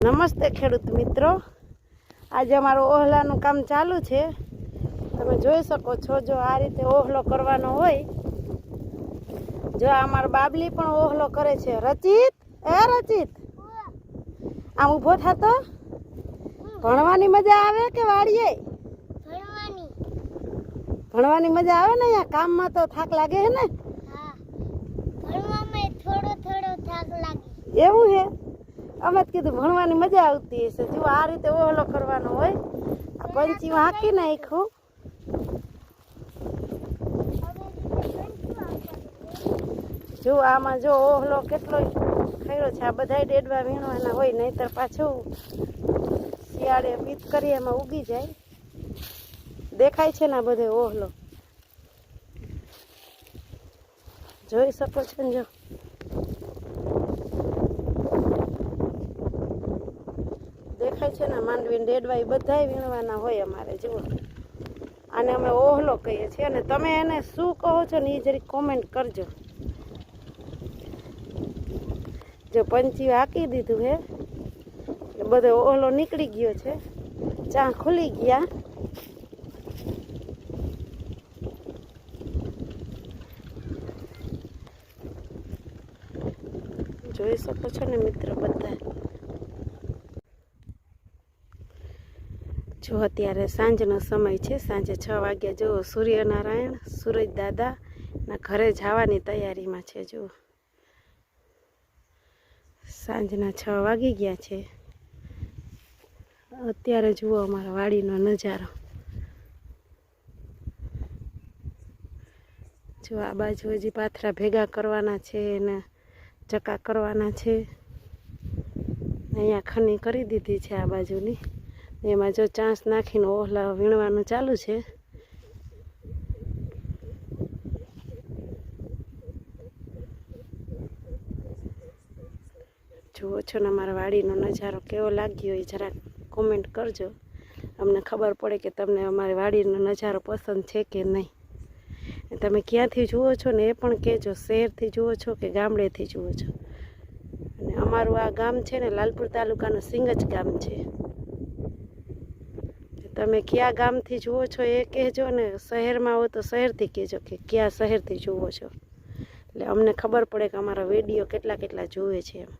નમસ્તે ખેડૂત મિત્રો, આજે અમારું ઓહલાનું કામ ચાલુ છે. તમે જોઈ શકો છો. જો આ રીતે ઓહલો કરવાનો હોય, જો અમારો બાબલી પણ ઓહલો કરે છે. રચિત, રચિત આમ ઊભો થતો. ભણવાની મજા આવે કે વાડીએ? ભણવાની મજા આવે ને. અહીંયા કામમાં તો થાક લાગે હે ને? થોડો થાક લાગે. એવું હે? અમે જ કીધું ભણવાની મજા આવતી હશે. જો આ રીતે ઓહલો કરવાનો હોય. આ પંચી હાંકી નાખ્યું. જો આમાં જો ઓહલો કેટલો ખાયરો છે. આ બધા ડેડવા વીણવાના હોય, નહીતર પાછું શિયાળે પીત કરી એમાં ઉગી જાય. દેખાય છે ને બધે ઓહલો, જોઈ શકો છો ને. જો દેખાય છે ને માંડવી ડેડવા એ બધા વીણવાના હોય અમારે. જુઓ, આને અમે ઓહલો કહીએ છીએ. અને તમે એને શું કહો છો ને એ જરી કોમેન્ટ કરજો. જો પંચી હાંકી દીધું હે એટલે બધો ઓહલો નીકળી ગયો છે. ચા ખુલી ગયા. જોઈ શકો છો ને મિત્રો બધા. જો અત્યારે સાંજનો સમય છે. સાંજે 6 વાગ્યા. જુઓ, સૂર્યનારાયણ સૂરજ દાદાના ઘરે જવાની તૈયારીમાં છે. જુઓ, સાંજના 6 વાગી ગયા છે. અત્યારે જુઓ અમારા વાડીનો નજારો. જો આ બાજુ હજી પાથરા ભેગા કરવાના છે ને ચકા કરવાના છે. અહીંયા ખની કરી દીધી છે આ બાજુની. એમાં જો ચાંસ નાખીને ઓહલા વીણવાનું ચાલુ છે. જુઓ છો ને અમારા વાડીનો નજારો કેવો લાગ્યો એ જરાક કોમેન્ટ કરજો. અમને ખબર પડે કે તમને અમારી વાડીનો નજારો પસંદ છે કે નહીં. તમે ક્યાંથી જુઓ છો ને એ પણ કહેજો. શહેરથી જુઓ છો કે ગામડેથી જુઓ છો. અને અમારું આ ગામ છે ને લાલપુર તાલુકાનું સિંગજ ગામ છે. તમે કયા ગામથી જુઓ છો એ કહેજો. ને શહેરમાં હો તો શહેરથી કહેજો કે કયા શહેરથી જુઓ છો. એટલે અમને ખબર પડે કે અમારા વિડીયો કેટલા જુએ છે એમ.